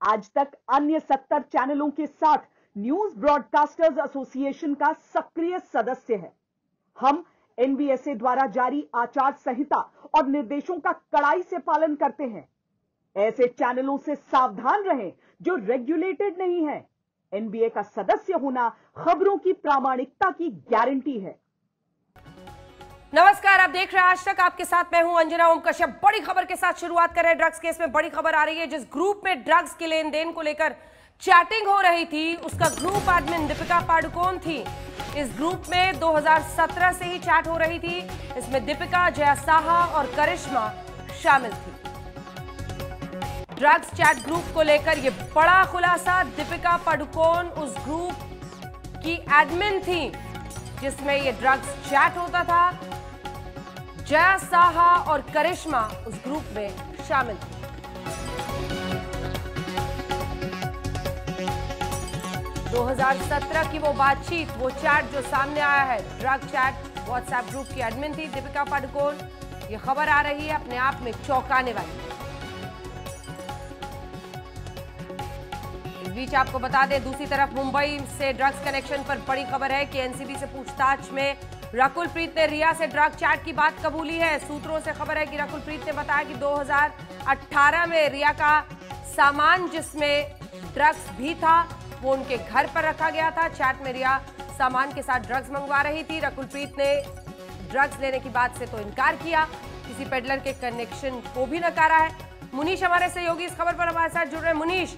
आज तक अन्य 70 चैनलों के साथ न्यूज ब्रॉडकास्टर्स एसोसिएशन का सक्रिय सदस्य है। हम एनबीएसए द्वारा जारी आचार संहिता और निर्देशों का कड़ाई से पालन करते हैं। ऐसे चैनलों से सावधान रहें जो रेगुलेटेड नहीं है। एनबीए का सदस्य होना खबरों की प्रामाणिकता की गारंटी है। नमस्कार, आप देख रहे हैं आज तक। आपके साथ मैं हूं अंजना ओम कश्यप। बड़ी खबर के साथ शुरुआत कर रहे हैं। ड्रग्स केस में बड़ी खबर आ रही है। जिस ग्रुप में ड्रग्स के लेन देन को लेकर चैटिंग हो रही थी, उसका ग्रुप एडमिन दीपिका पादुकोण थी। इस ग्रुप में 2017 से ही चैट हो रही थी। इसमें दीपिका, जया साहा और करिश्मा शामिल थी। ड्रग्स चैट ग्रुप को लेकर यह बड़ा खुलासा। दीपिका पादुकोण उस ग्रुप की एडमिन थी जिसमें यह ड्रग्स चैट होता था। जया साहा और करिश्मा उस ग्रुप में शामिल थी। दो 2017 की वो बातचीत, वो चैट जो सामने आया है, ड्रग चैट व्हाट्सएप ग्रुप की एडमिन थी दीपिका पादुकोण। ये खबर आ रही है अपने आप में चौंकाने वाली। इस बीच आपको बता दें, दूसरी तरफ मुंबई से ड्रग्स कनेक्शन पर बड़ी खबर है कि एनसीबी से पूछताछ में रकुल प्रीत ने रिया से ड्रग चैट की बात कबूली है। सूत्रों से खबर है कि रकुल प्रीत ने बताया कि 2018 में रिया का सामान जिसमें ड्रग्स भी था वो उनके घर पर रखा गया था। चैट में रिया सामान के साथ ड्रग्स मंगवा रही थी। रकुल प्रीत ने ड्रग्स लेने की बात से तो इनकार किया, किसी पेडलर के कनेक्शन को भी नकारा है। मुनीश हमारे सहयोगी इस खबर पर हमारे साथ जुड़ रहे हैं। मुनीश,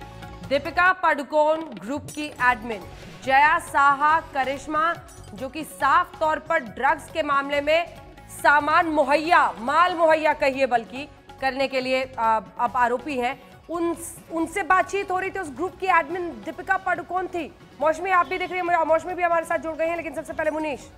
दीपिका पादुकोण ग्रुप की एडमिन, जया साहा, करिश्मा जो कि साफ तौर पर ड्रग्स के मामले में सामान मुहैया, माल मुहैया कहिए बल्कि, करने के लिए अब आरोपी हैं, उनसे बातचीत हो रही थी। उस ग्रुप की एडमिन दीपिका पादुकोण थी। मौसमी, आप भी देख रही हैं, मौसमी भी हमारे साथ जुड़ गई हैं। लेकिन सबसे पहले मुनीश,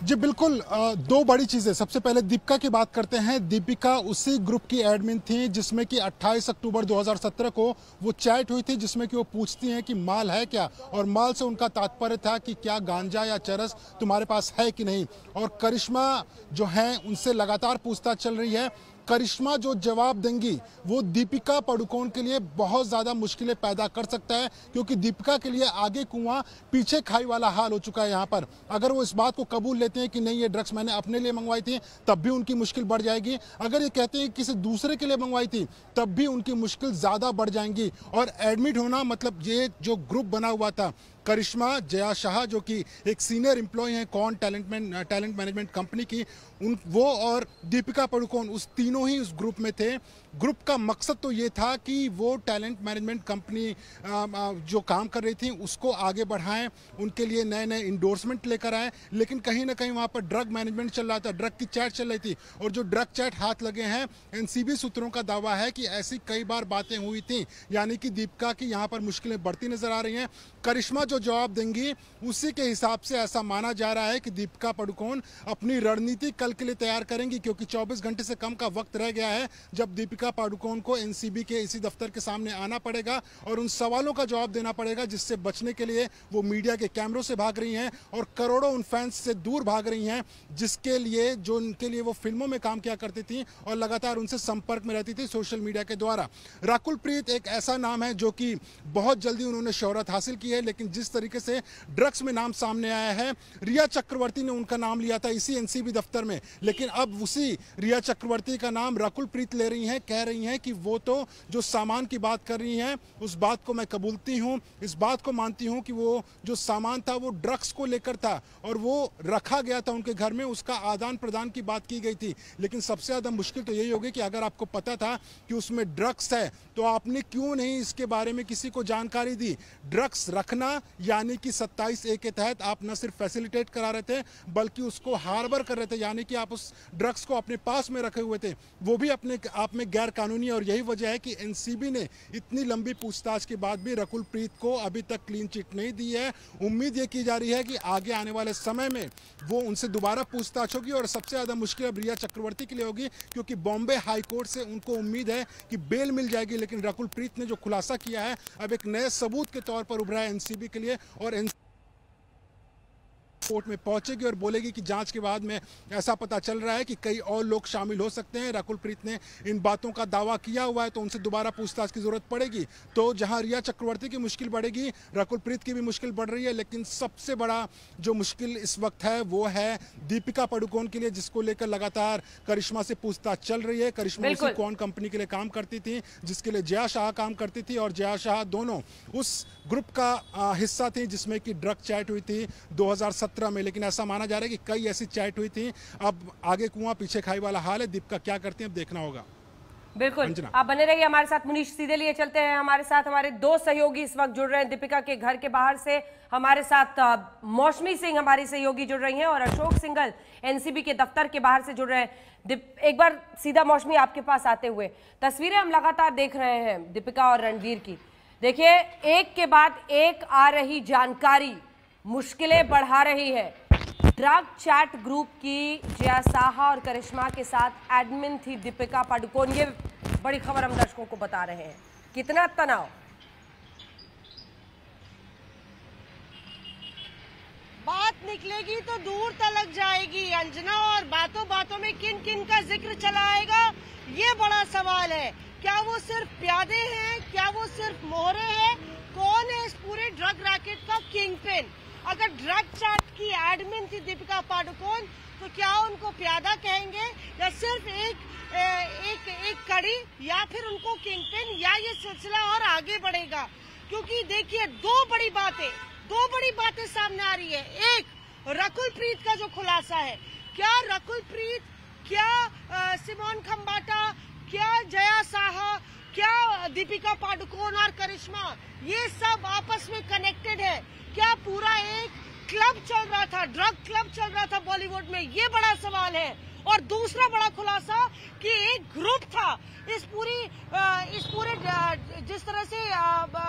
जी बिल्कुल, दो बड़ी चीजें। सबसे पहले दीपिका की बात करते हैं। दीपिका उसी ग्रुप की एडमिन थी जिसमें कि 28 अक्टूबर 2017 को वो चैट हुई थी, जिसमें कि वो पूछती हैं कि माल है क्या, और माल से उनका तात्पर्य था कि क्या गांजा या चरस तुम्हारे पास है कि नहीं। और करिश्मा जो है उनसे लगातार पूछताछ चल रही है। करिश्मा जो जवाब देंगी वो दीपिका पादुकोण के लिए बहुत ज़्यादा मुश्किलें पैदा कर सकता है, क्योंकि दीपिका के लिए आगे कुआं पीछे खाई वाला हाल हो चुका है यहाँ पर। अगर वो इस बात को कबूल लेते हैं कि नहीं ये ड्रग्स मैंने अपने लिए मंगवाई थी, तब भी उनकी मुश्किल बढ़ जाएगी। अगर ये कहते हैं कि किसी दूसरे के लिए मंगवाई थी, तब भी उनकी मुश्किल ज़्यादा बढ़ जाएंगी। और एडमिट होना मतलब ये जो ग्रुप बना हुआ था, करिश्मा, जया शाह जो कि एक सीनियर एम्प्लॉय हैं कौन टैलेंट मैनेजमेंट कंपनी की, वो और दीपिका पादुकोण उस तीनों ही उस ग्रुप में थे। ग्रुप का मकसद तो ये था कि वो टैलेंट मैनेजमेंट कंपनी जो काम कर रही थी उसको आगे बढ़ाएं, उनके लिए नए नए इंडोर्समेंट लेकर आए। लेकिन कहीं ना कहीं वहाँ पर ड्रग मैनेजमेंट चल रहा था, ड्रग की चैट चल रही थी। और जो ड्रग चैट हाथ लगे हैं, एनसीबी सूत्रों का दावा है कि ऐसी कई बार बातें हुई थी, यानी कि दीपिका की यहाँ पर मुश्किलें बढ़ती नजर आ रही हैं। करिश्मा जो जवाब देंगी उसी के हिसाब से ऐसा माना जा रहा है कि दीपिका पादुकोण अपनी रणनीति कल के लिए तैयार करेंगी, क्योंकि 24 घंटे से कम का वक्त रह गया है जब दीपिका पादुकोण को एनसीबी के इसी दफ्तर के सामने आना पड़ेगा और उन सवालों का जवाब देना पड़ेगा जिससे बचने के लिए वो मीडिया के कैमरों से भाग रही हैं और करोड़ों उन फैंस से दूर भाग रही हैं जिसके लिए, जो उनके लिए वो फिल्मों में काम किया करती थी और लगातार उनसे संपर्क में रहती थी सोशल मीडिया के द्वारा। रकुल प्रीत एक ऐसा नाम है जो कि बहुत जल्दी उन्होंने शोहरत हासिल की है, लेकिन जिस तरीके से ड्रग्स में नाम सामने आया है, रिया चक्रवर्ती ने उनका नाम लिया था इसी एनसीबी दफ्तर में, लेकिन अब उसी रिया चक्रवर्ती का नाम रकुल प्रीत ले रही हैं। कह रही हैं कि वो तो जो सामान की बात कर रही हैं उस बात को मैं कबूलती हूं, इस बात को मानती हूं कि वो जो सामान था वो ड्रग्स को लेकर था और वो रखा गया था उनके घर में, उसका आदान प्रदान की बात की गई थी। लेकिन सबसे ज्यादा मुश्किल तो यही होगी कि अगर आपको पता था कि उसमें ड्रग्स है तो आपने क्यों नहीं इसके बारे में किसी को जानकारी दी। ड्रग्स रखना यानी कि 27A के तहत आप न सिर्फ फैसिलिटेट करा रहे थे बल्कि उसको हार्बर कर रहे थे, यानी कि आप उस ड्रग्स को अपने पास में रखे हुए थे, वो भी अपने आप में गैर कानूनी। और यही वजह है कि एनसीबी ने इतनी लंबी पूछताछ के बाद भी रकुल प्रीत को अभी तक क्लीन चिट नहीं दी है। उम्मीद ये की जा रही है कि आगे आने वाले समय में वो उनसे दोबारा पूछताछ होगी और सबसे ज्यादा मुश्किल अब रिया चक्रवर्ती के लिए होगी, क्योंकि बॉम्बे हाई कोर्ट से उनको उम्मीद है कि बेल मिल जाएगी। लेकिन रकुल प्रीत ने जो खुलासा किया है अब एक नए सबूत के तौर पर उभरा है एनसीबी के लिए, और कोर्ट में पहुंचेगी और बोलेगी कि जांच के बाद में ऐसा पता चल रहा है कि कई और लोग शामिल हो सकते हैं, रकुल प्रीत ने इन बातों का दावा किया हुआ है, तो उनसे दोबारा पूछताछ की जरूरत पड़ेगी। तो जहां रिया चक्रवर्ती की मुश्किल बढ़ेगी, रकुल प्रीत की भी मुश्किल बढ़ रही है, लेकिन सबसे बड़ा जो मुश्किल इस वक्त है वो है दीपिका पादुकोण के लिए, जिसको लेकर लगातार करिश्मा से पूछताछ चल रही है। करिश्मा उसी कौन कंपनी के लिए काम करती थी जिसके लिए जया शाह काम करती थी, और जया शाह दोनों उस ग्रुप का हिस्सा थी जिसमें कि ड्रग चैट हुई थी 2017 में। लेकिन ऐसा माना जा रहा है कि कई ऐसी चैट हुई थी। अब आगे कुआं पीछे खाई वाला हाल है। दीपिका क्या करती है अब देखना होगा। बिल्कुल, आप बने रहिए हमारे साथ। मुनीश, सीधे लिए चलते हैं हमारे साथ। हमारे दो सहयोगी इस वक्त जुड़ रहे हैं दीपिका के घर के बाहर से। हमारे साथ मौसमी सिंह हमारी सहयोगी जुड़ रही हैं और अशोक सिंघल एनसीबी के दफ्तर के बाहर से जुड़ रहे हैं। एक बार सीधा मौसमी आपके पास आते हुए, तस्वीरें हम लगातार देख रहे हैं दीपिका और रणवीर की। देखिए, एक के बाद एक आ रही जानकारी मुश्किलें बढ़ा रही है। ड्रग चैट ग्रुप की जया साहा और करिश्मा के साथ एडमिन थी दीपिका पादुकोण। ये बड़ी खबर हम दर्शकों को बता रहे हैं। कितना तनाव, बात निकलेगी तो दूर तलक जाएगी अंजना, और बातों बातों में किन किन का जिक्र चला आएगा, ये बड़ा सवाल है। क्या वो सिर्फ प्यादे हैं, क्या वो सिर्फ मोहरे हैं? कौन है इस पूरे ड्रग रैकेट का किंग पिन? अगर ड्रग चैट की एडमिन थी दीपिका पादुकोण, तो क्या उनको प्यादा कहेंगे या सिर्फ एक कड़ी, या फिर उनको किंग पिन, या ये सिलसिला और आगे बढ़ेगा? क्योंकि देखिए, दो बड़ी बातें सामने आ रही है। एक, रकुल प्रीत का जो खुलासा है, क्या रकुल प्रीत, क्या सिमोन खंबाटा, क्या जया साहा, क्या दीपिका पादुकोण और करिश्मा, ये सब आपस में कनेक्टेड है? क्या पूरा एक क्लब चल रहा था, ड्रग क्लब चल रहा था बॉलीवुड में? ये बड़ा सवाल है। और दूसरा बड़ा खुलासा कि एक ग्रुप था। इस पूरे जिस तरह से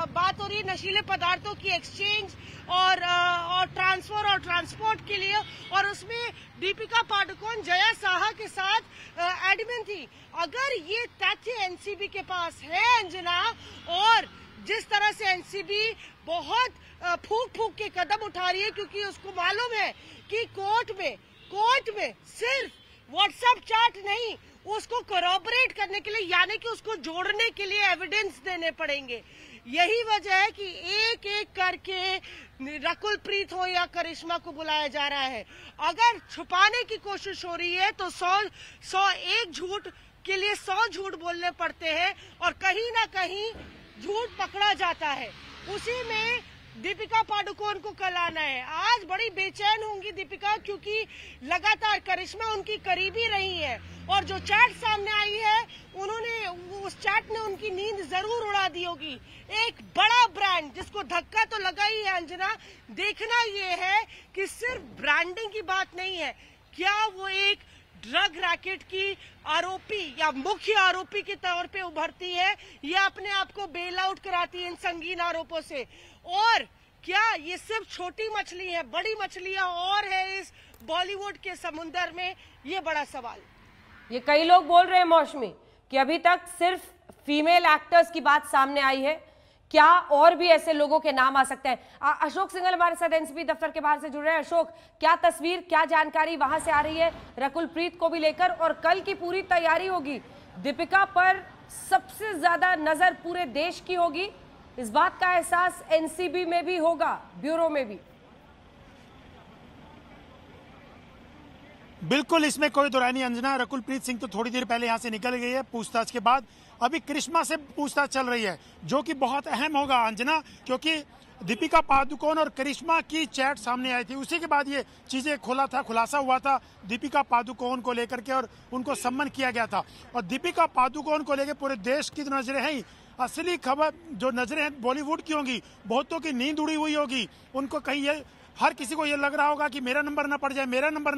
बात हो रही है नशीले पदार्थों की एक्सचेंज और ट्रांसफर और ट्रांसपोर्ट के लिए, और उसमें दीपिका पादुकोण जया साहा के साथ एडमिन थी। अगर ये तथ्य एनसीबी के पास है अंजना, और जिस तरह से एनसीबी बहुत फूक के कदम उठा रही है, क्योंकि उसको मालूम है कि कोर्ट में सिर्फ व्हाट्सएप चैट नहीं, उसको कोरॉबरेट करने के लिए, यानी कि उसको जोड़ने के लिए एविडेंस देने पड़ेंगे। यही वजह है कि एक एक करके रकुल प्रीत हो या करिश्मा को बुलाया जा रहा है। अगर छुपाने की कोशिश हो रही है तो 100 एक झूठ के लिए 100 झूठ बोलने पड़ते हैं, और कहीं ना कहीं झूठ पकड़ा जाता है। उसी में दीपिका पादुकोण को कल आना है। आज बड़ी बेचैन होंगी दीपिका, क्योंकि लगातार करिश्मा उनकी करीबी रही है, और जो चैट सामने आई है, उस चैट ने उनकी नींद जरूर उड़ा दी होगी। एक बड़ा ब्रांड जिसको धक्का तो लगा ही है अंजना। देखना ये है कि सिर्फ ब्रांडिंग की बात नहीं है, क्या वो एक ड्रग रैकेट की आरोपी या मुख्य आरोपी के तौर पे उभरती है, या अपने आप को बेल आउट कराती है इन संगीन आरोपों से? और क्या ये सिर्फ छोटी मछली है, बड़ी मछलियां और है इस बॉलीवुड के समुंदर में? ये बड़ा सवाल। ये कई लोग बोल रहे हैं मौसमी कि अभी तक सिर्फ फीमेल एक्टर्स की बात सामने आई है, क्या और भी ऐसे लोगों के नाम आ सकते हैं? अशोक सिंघल हमारे साथ एनसीबी दफ्तर के बाहर से जुड़ रहे हैं। अशोक, क्या तस्वीर, क्या जानकारी वहां से आ रही है रकुल प्रीत को भी लेकर? और कल की पूरी तैयारी होगी, दीपिका पर सबसे ज्यादा नजर पूरे देश की होगी, इस बात का एहसास एनसीबी में भी होगा, ब्यूरो में भी। बिल्कुल, इसमें कोई दुरानी नहीं अंजना। रकुल प्रीत सिंह तो थोड़ी देर पहले यहां से निकल गई है पूछताछ के बाद। अभी करिश्मा से पूछताछ चल रही है, जो कि बहुत अहम होगा अंजना, क्योंकि दीपिका पादुकोण और करिश्मा की चैट सामने आई थी। उसी के बाद ये चीजें खुलासा हुआ था दीपिका पादुकोण को लेकर के, और उनको सम्मन किया गया था। और दीपिका पादुकोण को लेकर पूरे देश की नजरें हैं। असली खबर जो नजरें हैं बॉलीवुड की होंगी, बहुतों की नींद उड़ी हुई होगी। उनको कहीं ये, हर किसी को ये लग रहा होगा कि मेरा नंबर ना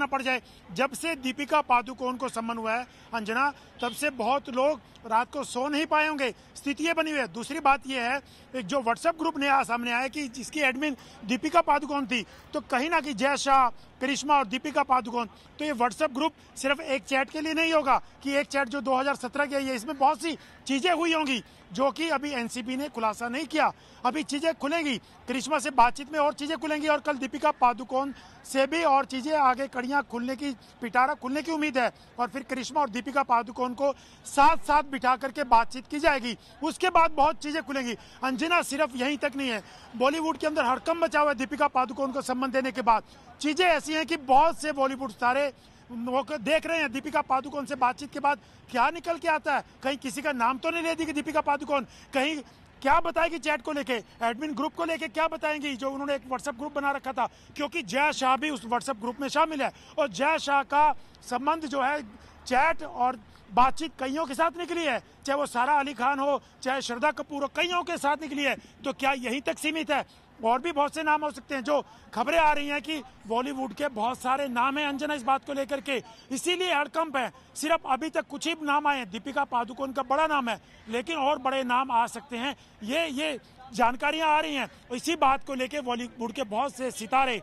पड़ जाए। जब से दीपिका पादुकोण को सम्मन हुआ है अंजना, तब से बहुत लोग रात को सो नहीं पाए होंगे, स्थितियां बनी हुई है। दूसरी बात यह है, एक जो व्हाट्सएप ग्रुप ने सामने आया कि जिसकी एडमिन दीपिका पादुकोण थी, तो कहीं ना कहीं जय शाह, करिश्मा और दीपिका पादुकोण, तो ये व्हाट्सएप ग्रुप सिर्फ एक चैट के लिए नहीं होगा कि एक चैट जो 2017 की है, इसमें बहुत सी चीजें हुई होंगी जो कि अभी एनसीबी ने खुलासा नहीं किया। अभी चीजें खुलेंगी, करिश्मा से बातचीत में और चीजें खुलेंगी, और कल दीपिका पादुकोण से भी और चीजें आगे कड़ियां खुलने की, पिटारा खुलने की उम्मीद है और फिर करिश्मा और दीपिका पादुकोण को साथ साथ बिठा करके बातचीत की जाएगी। उसके बाद बहुत चीजें खुलेंगी। अंजना सिर्फ यहीं तक नहीं है, बॉलीवुड के अंदर हड़कंप मचा हुआ है दीपिका पादुकोण को संबंध देने के बाद। चीजें ऐसी हैं कि बहुत से बॉलीवुड तारे वो देख रहे हैं दीपिका पादुकोण से बातचीत के बाद क्या निकल के आता है। कहीं किसी का नाम तो नहीं ले दी कि दीपिका पादुकोण कहीं क्या बताएगी चैट को लेके, एडमिन ग्रुप को लेके क्या बताएंगी, जो उन्होंने एक व्हाट्सएप ग्रुप बना रखा था, क्योंकि जय शाह भी उस व्हाट्सएप ग्रुप में शामिल है और जय शाह का संबंध जो है चैट और बातचीत कईयों के साथ निकली है, चाहे वो सारा अली खान हो, चाहे श्रद्धा कपूर हो, कईयों के साथ निकली है। तो क्या यहीं तक सीमित है? और भी बहुत से नाम हो सकते हैं। जो खबरें आ रही हैं कि बॉलीवुड के बहुत सारे नाम हैं अंजना इस बात को लेकर के, इसीलिए हड़कंप है। सिर्फ अभी तक कुछ ही नाम आए हैं, दीपिका पादुकोण का बड़ा नाम है, लेकिन और बड़े नाम आ सकते हैं। ये जानकारियां आ रही हैं। इसी बात को लेकर बॉलीवुड के बहुत से सितारे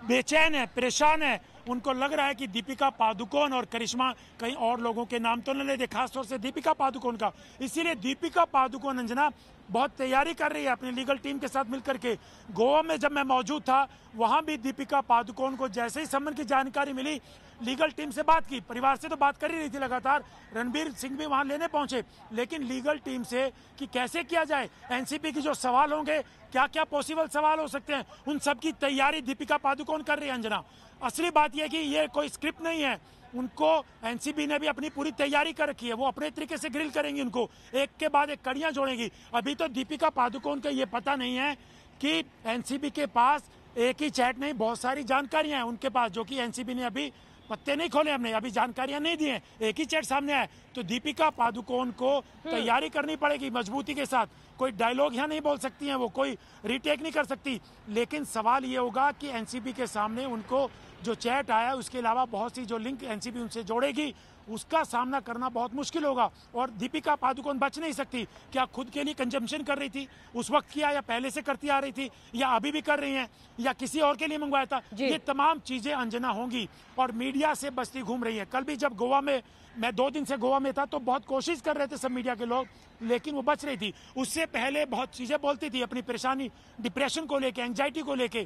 बेचैन है, परेशान है। उनको लग रहा है कि दीपिका पादुकोण और करिश्मा कहीं और लोगों के नाम तो न ले दे, खासतौर से दीपिका पादुकोण का। इसीलिए दीपिका पादुकोण अंजना बहुत तैयारी कर रही है अपनी लीगल टीम के साथ मिलकर के। गोवा में जब मैं मौजूद था वहां भी दीपिका पादुकोण को जैसे ही संबंध की जानकारी मिली, लीगल टीम से बात की, परिवार से तो बात कर ही रही थी लगातार, रणबीर सिंह भी वहां लेने पहुंचे, लेकिन लीगल टीम से कि कैसे किया जाए, एनसीबी की जो सवाल होंगे, क्या क्या पॉसिबल सवाल हो सकते हैं, उन सब की तैयारी दीपिका पादुकोण कर रही है अंजना। असली बात यह कि ये कोई स्क्रिप्ट नहीं है, उनको एनसीबी ने भी अपनी पूरी तैयारी कर रखी है। वो अपने तरीके से ग्रिल करेंगी, उनको एक के बाद एक कड़ियां जोड़ेंगी। अभी तो दीपिका पादुकोण का ये पता नहीं है कि एनसीबी के पास एक ही चैट नहीं, बहुत सारी जानकारियां हैं उनके पास, जो कि एनसीबी ने अभी पत्ते नहीं खोले, हमने अभी जानकारियां नहीं दी हैं, एक ही चैट सामने आया। तो दीपिका पादुकोण को तैयारी करनी पड़ेगी मजबूती के साथ। कोई डायलॉग यहाँ नहीं बोल सकती हैं, वो कोई रीटेक नहीं कर सकती। लेकिन सवाल ये होगा कि एनसीबी के सामने उनको जो चैट आया उसके अलावा बहुत सी जो लिंक एनसीबी उनसे जोड़ेगी, उसका सामना करना बहुत मुश्किल होगा। और दीपिका पादुकोण बच नहीं सकती। क्या खुद के लिए कंजम्पशन कर रही थी उस वक्त किया, या पहले से करती आ रही थी, या अभी भी कर रही हैं, या किसी और के लिए मंगवाया था? ये तमाम चीजें अंजना होंगी और मीडिया से बचती घूम रही है। कल भी जब गोवा में, मैं 2 दिन से गोवा में था, तो बहुत कोशिश कर रहे थे सब मीडिया के लोग, लेकिन वो बच रही थी। उससे पहले बहुत चीजें बोलती थी अपनी परेशानी, डिप्रेशन को लेके, एंजाइटी को लेके,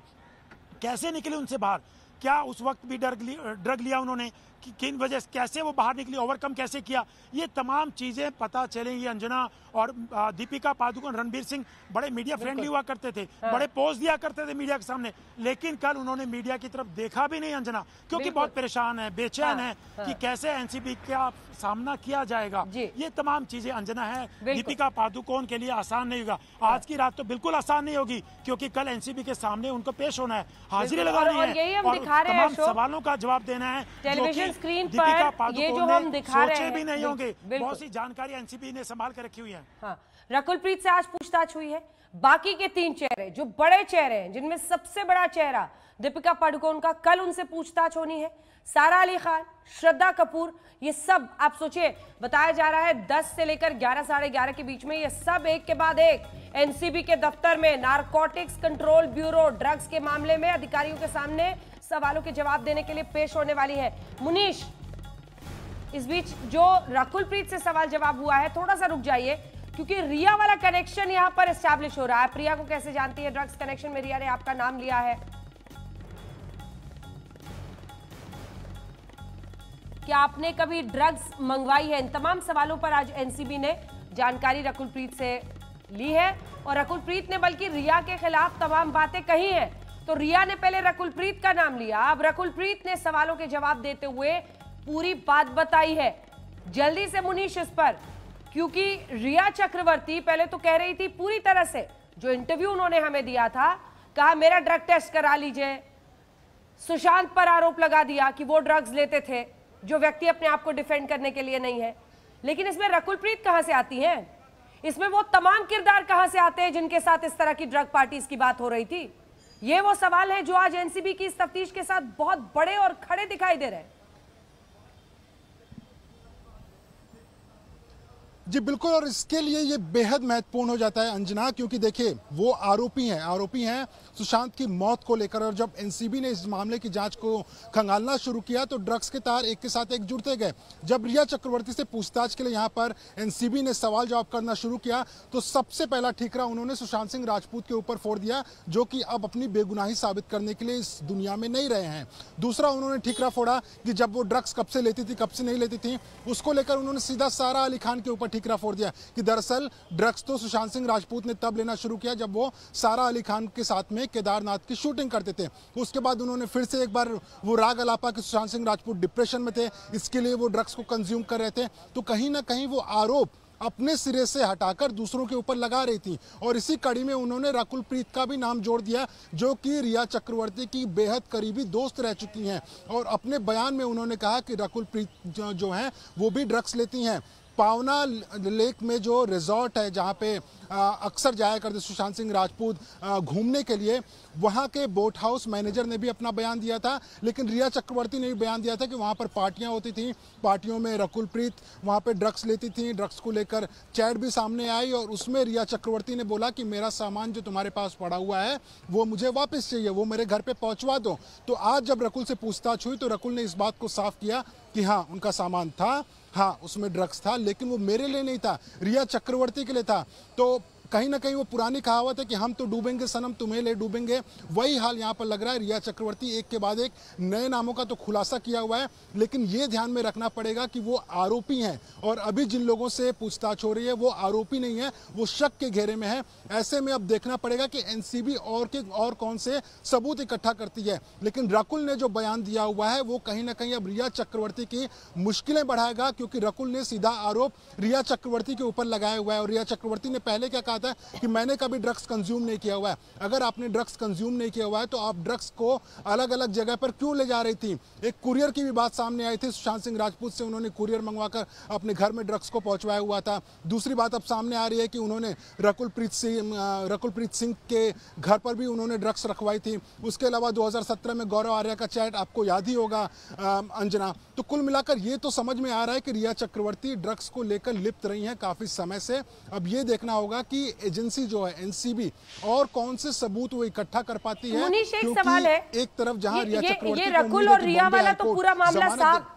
कैसे निकले उनसे बाहर, क्या उस वक्त भी ड्रग लिया उन्होंने, किन वजह से, कैसे वो बाहर निकली, ओवरकम कैसे किया, ये तमाम चीजें पता चलेंगी अंजना। और दीपिका पादुकोण, रणबीर सिंह बड़े मीडिया फ्रेंडली हुआ करते थे, बड़े पोज दिया करते थे मीडिया के सामने, लेकिन कल उन्होंने मीडिया की तरफ देखा भी नहीं अंजना, क्योंकि बहुत परेशान है, बेचैन है कि कैसे एनसीबी का सामना किया जाएगा। ये तमाम चीजें अंजना है, दीपिका पादुकोण के लिए आसान नहीं होगा। आज की रात तो बिल्कुल आसान नहीं होगी, क्योंकि कल एनसीबी के सामने उनको पेश होना है, हाजिरी लगानी है और तमाम सवालों का जवाब देना है, टेलीविजन स्क्रीन पर ये जो हम दिखा रहे हैं भी नहीं होंगे। बहुत सी जानकारी एनसीबी ने संभाल कर रखी हुई है। हाँ, रकुलप्रीत से आज पूछताछ हुई है। बाकी के 3 चेहरे जो बड़े चेहरे हैं, जिनमें सबसे बड़ा चेहरा दीपिका पादुकोण का, कल उनसे पूछताछ होनी है। सारा अली खान, श्रद्धा कपूर, ये सब आप सोचिए, बताया जा रहा है 10 से लेकर 11 साढ़े 11 के बीच में ये सब एक के बाद एक एनसीबी के दफ्तर में, नारकोटिक्स कंट्रोल ब्यूरो, ड्रग्स के मामले में अधिकारियों के सामने सवालों के जवाब देने के लिए पेश होने वाली है। मुनीश, इस बीच जो रकुलप्रीत से सवाल जवाब हुआ है, थोड़ा सा रुक जाइए, क्योंकि रिया वाला कनेक्शन यहां पर एस्टैब्लिश हो रहा है। प्रिया को कैसे जानती है? ड्रग्स कनेक्शन में रिया ने आपका नाम लिया है। क्या आपने कभी ड्रग्स मंगवाई है? इन तमाम सवालों पर आज एनसीबी ने जानकारी रकुलप्रीत से ली है और रकुलप्रीत ने बल्कि रिया के खिलाफ तमाम बातें कही हैं। तो रिया ने पहले रकुलप्रीत का नाम लिया, अब रकुलप्रीत ने सवालों के जवाब देते हुए पूरी बात बताई है। जल्दी से मुनीश इस पर, क्योंकि रिया चक्रवर्ती पहले तो कह रही थी पूरी तरह से, जो इंटरव्यू उन्होंने हमें दिया था, कहा मेरा ड्रग टेस्ट करा लीजिए, सुशांत पर आरोप लगा दिया कि वो ड्रग्स लेते थे, जो व्यक्ति अपने आप को डिफेंड करने के लिए नहीं है। लेकिन इसमें रकुलप्रीत कहां से आती है? इसमें वो तमाम किरदार कहां से आते हैं जिनके साथ इस तरह की ड्रग पार्टीज की बात हो रही थी? ये वो सवाल है जो आज एनसीबी की इस तफ्तीश के साथ बहुत बड़े और खड़े दिखाई दे रहे हैं। जी बिल्कुल, और इसके लिए ये बेहद महत्वपूर्ण हो जाता है अंजना, क्योंकि देखिए वो आरोपी हैं सुशांत की मौत को लेकर। और जब एनसीबी ने इस मामले की जांच को खंगालना शुरू किया तो ड्रग्स के तार एक के साथ एक जुड़ते गए। जब रिया चक्रवर्ती से पूछताछ के लिए यहाँ पर एनसीबी ने सवाल जवाब करना शुरू किया तो सबसे पहला ठीकरा उन्होंने सुशांत सिंह राजपूत के ऊपर फोड़ दिया, जो कि अब अपनी बेगुनाही साबित करने के लिए इस दुनिया में नहीं रहे हैं। दूसरा उन्होंने ठीकरा फोड़ा कि जब वो ड्रग्स कब से लेती थी, कब से नहीं लेती थी, उसको लेकर उन्होंने सीधा सारा अली खान के ऊपर ठीकरा फोड़ दिया कि दरअसल ड्रग्स तो सुशांत सिंह राजपूत ने तब लेना शुरू किया जब वो सारा अली खान के साथ में केदारनाथ की शूटिंग करते थे। उसके बाद उन्होंने फिर से एक बार वो राग अलापा कि सुशांत सिंह राजपूत डिप्रेशन में थे, इसके लिए वो ड्रग्स को कंज्यूम कर रहे थे। तो कहीं ना कहीं वो आरोप अपने सिरे से हटाकर दूसरों के ऊपर लगा रही थी। और इसी कड़ी में उन्होंने रकुल प्रीत का भी नाम जोड़ दिया, जो कि रिया चक्रवर्ती की बेहद करीबी दोस्त रह चुकी हैं। और अपने बयान में उन्होंने कहा कि रकुल प्रीत जो हैं वो भी ड्रग्स लेती हैं। पावना लेक में जो रिजॉर्ट है जहाँ पे अक्सर जाया करते सुशांत सिंह राजपूत घूमने के लिए, वहाँ के बोट हाउस मैनेजर ने भी अपना बयान दिया था। लेकिन रिया चक्रवर्ती ने भी बयान दिया था कि वहाँ पर पार्टियाँ होती थी, पार्टियों में रकुल प्रीत वहाँ पे ड्रग्स लेती थी। ड्रग्स को लेकर चैट भी सामने आई और उसमें रिया चक्रवर्ती ने बोला कि मेरा सामान जो तुम्हारे पास पड़ा हुआ है वो मुझे वापस चाहिए, वो मेरे घर पर पहुँचवा दो। तो आज जब रकुल से पूछताछ हुई तो रकुल ने इस बात को साफ किया कि हाँ उनका सामान था, हाँ उसमें ड्रग्स था, लेकिन वो मेरे लिए नहीं था, रिया चक्रवर्ती के लिए था। तो कहीं ना कहीं वो पुरानी कहावत है कि हम तो डूबेंगे सनम तुम्हें ले डूबेंगे, वही हाल यहाँ पर लग रहा है। रिया चक्रवर्ती एक के बाद एक नए नामों का तो खुलासा किया हुआ है, लेकिन ये ध्यान में रखना पड़ेगा कि वो आरोपी हैं और अभी जिन लोगों से पूछताछ हो रही है वो आरोपी नहीं है, वो शक के घेरे में है। ऐसे में अब देखना पड़ेगा कि एनसीबी और कौन से सबूत इकट्ठा करती है। लेकिन रकुल ने जो बयान दिया हुआ है वो कहीं ना कहीं अब रिया चक्रवर्ती की मुश्किलें बढ़ाएगा, क्योंकि रकुल ने सीधा आरोप रिया चक्रवर्ती के ऊपर लगाया हुआ है। और रिया चक्रवर्ती ने पहले क्या कहा कि मैंने कभी ड्रग्स कंज्यूम नहीं किया हुआ है। अगर आपने ड्रग्स कंज्यूम नहीं किया हुआ है तो आप ड्रग्स को अलग अलग जगह पर क्यों ले जा रही थी। एक कुरियर की भी बात सामने आई थी, सुशांत सिंह राजपूत से उन्होंने कुरियर मंगवाकर अपने घर में ड्रग्स को पहुंचवाया हुआ था। दूसरी बात अब सामने आ रही है कि उन्होंने रकुल प्रीत सिंह के घर पर भी उन्होंने ड्रग्स रखवाई थी। उसके अलावा 2017 में गौरव आर्या का चैट आपको याद ही होगा अंजना। तो कुल मिलाकर ये तो समझ में आ रहा है कि रिया चक्रवर्ती ड्रग्स को लेकर लिप्त रही हैं काफी समय से। अब ये देखना होगा कि एजेंसी जो है एनसीबी और कौन से सबूत वो इकट्ठा कर पाती है। एक सवाल है, एक तरफ जहां रिया चक्रवर्ती ये रकुल और रिया वाला तो पूरा मामला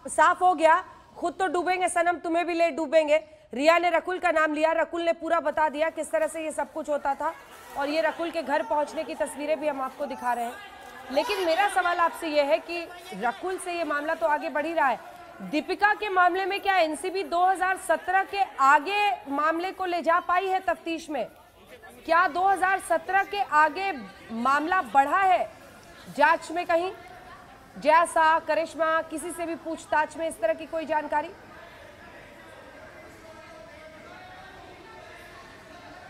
साफ हो गया, खुद तो डूबेंगे सनम तुम्हें भी ले डूबेंगे। रिया ने रकुल का नाम लिया, रकुल ने पूरा बता दिया किस तरह से ये सब कुछ होता था और ये रकुल के घर पहुंचने की तस्वीरें भी हम आपको दिखा रहे हैं। लेकिन मेरा सवाल आपसे यह है कि रकुल से ये मामला तो आगे बढ़ ही रहा है, दीपिका के मामले में क्या एनसीबी 2017 के आगे मामले को ले जा पाई है तफ्तीश में? क्या 2017 के आगे मामला बढ़ा है जांच में? कहीं जैसा करिश्मा किसी से भी पूछताछ में इस तरह की कोई जानकारी?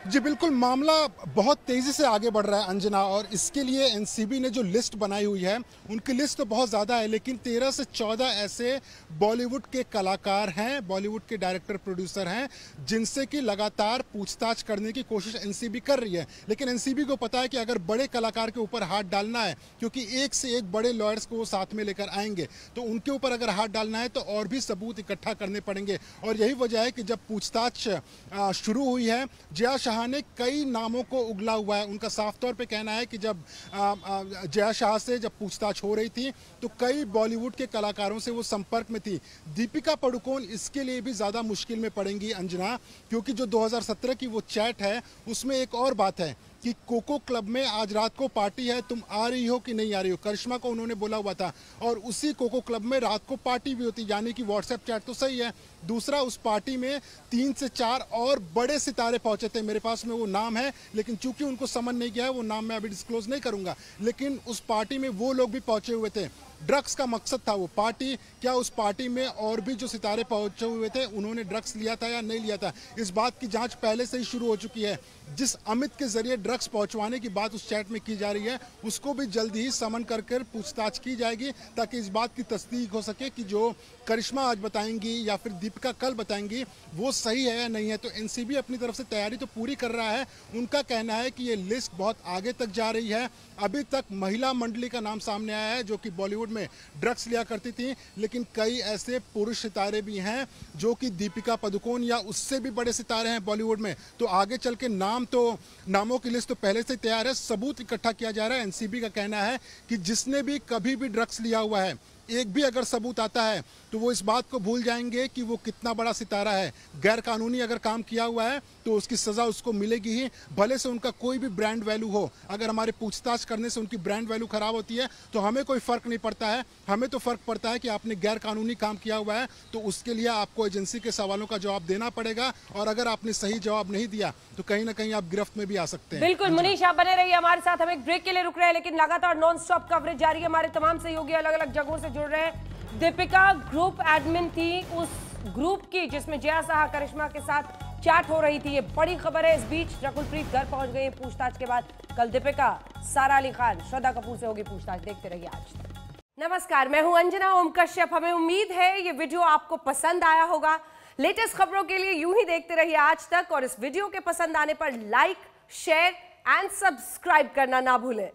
जी बिल्कुल, मामला बहुत तेजी से आगे बढ़ रहा है अंजना। और इसके लिए एनसीबी ने जो लिस्ट बनाई हुई है उनकी लिस्ट तो बहुत ज़्यादा है, लेकिन 13 से 14 ऐसे बॉलीवुड के कलाकार हैं, बॉलीवुड के डायरेक्टर प्रोड्यूसर हैं जिनसे कि लगातार पूछताछ करने की कोशिश एनसीबी कर रही है। लेकिन एनसीबी को पता है कि अगर बड़े कलाकार के ऊपर हाथ डालना है, क्योंकि एक से एक बड़े लॉयर्स को वो साथ में लेकर आएंगे, तो उनके ऊपर अगर हाथ डालना है तो और भी सबूत इकट्ठा करने पड़ेंगे। और यही वजह है कि जब पूछताछ शुरू हुई है, जया शाह ने कई नामों को उगला हुआ है। उनका साफ तौर पे कहना है कि जब जया शाह से जब पूछताछ हो रही थी तो कई बॉलीवुड के कलाकारों से वो संपर्क में थी। दीपिका पादुकोण इसके लिए भी ज़्यादा मुश्किल में पड़ेंगी अंजना, क्योंकि जो 2017 की वो चैट है उसमें एक और बात है कि कोको क्लब में आज रात को पार्टी है, तुम आ रही हो कि नहीं आ रही हो, करिश्मा को उन्होंने बोला हुआ था। और उसी कोको क्लब में रात को पार्टी भी होती, यानी कि व्हाट्सएप चैट तो सही है। दूसरा, उस पार्टी में 3 से 4 और बड़े सितारे पहुंचे थे। मेरे पास में वो नाम है, लेकिन चूंकि उनको समन नहीं किया है वो नाम मैं अभी डिस्क्लोज नहीं करूंगा। लेकिन उस पार्टी में वो लोग भी पहुंचे हुए थे। ड्रग्स का मकसद था वो पार्टी। क्या उस पार्टी में और भी जो सितारे पहुंचे हुए थे उन्होंने ड्रग्स लिया था या नहीं लिया था, इस बात की जांच पहले से ही शुरू हो चुकी है। जिस अमित के जरिए ड्रग्स पहुंचवाने की बात उस चैट में की जा रही है उसको भी जल्दी ही समन कर पूछताछ की जाएगी, ताकि इस बात की तस्दीक हो सके कि जो करिश्मा आज बताएंगी या फिर दीपिका दीपिका कल बताएंगी वो सही है या नहीं है। तो एनसीबी अपनी तरफ से तैयारी तो पूरी कर रहा है। उनका कहना है कि ये लिस्ट बहुत आगे तक जा रही है। अभी तक महिला मंडली का नाम सामने आया है जो कि बॉलीवुड में ड्रग्स लिया करती थी, लेकिन कई ऐसे पुरुष सितारे भी हैं जो कि दीपिका पादुकोण या उससे भी बड़े सितारे हैं बॉलीवुड में। तो आगे चल के नामों की लिस्ट तो पहले से तैयार है, सबूत इकट्ठा किया जा रहा है। एनसीबी का कहना है कि जिसने भी कभी भी ड्रग्स लिया हुआ है, एक भी अगर सबूत आता है तो वो इस बात को भूल जाएंगे कि वो कितना बड़ा सितारा है। गैर कानूनी अगर काम किया हुआ है तो उसकी सजा उसको मिलेगी ही, भले से उनका कोई भी ब्रांड वैल्यू हो। अगर हमारे पूछताछ करने से उनकी ब्रांड वैल्यू खराब होती है तो हमें कोई फर्क नहीं पड़ता है। हमें तो फर्क पड़ता है कि आपने गैर कानूनी काम किया हुआ है तो उसके लिए आपको एजेंसी के सवालों का जवाब देना पड़ेगा, और अगर आपने सही जवाब नहीं दिया तो कहीं ना कहीं आप गिरफ्त में भी आ सकते हैं। बिल्कुल मुनीश, आप बने रहिए हमारे साथ। हम एक ब्रेक के लिए रुक रहे हैं, लेकिन लगातार नॉन स्टॉप कवरेज जारी है। हमारे तमाम सहयोगी अलग अलग जगहों से जुड़ रहे हैं। दीपिका ग्रुप एडमिन थी, उस ग्रुप की जिसमें जया साहा करिश्मा के साथ चैट हो रही थी। ये बड़ी खबर है। इस बीच रकुलप्रीत घर पहुंच गई पूछताछ के बाद। कल दीपिका, सारा अली खान, श्रद्धा कपूर से होगी पूछताछ। देखते रहिए आज तक। नमस्कार, मैं हूं अंजना ओम कश्यप। हमें उम्मीद है ये वीडियो आपको पसंद आया होगा। लेटेस्ट खबरों के लिए यूं ही देखते रहिए आज तक, और इस वीडियो के पसंद आने पर लाइक, शेयर एंड सब्सक्राइब करना ना भूलें।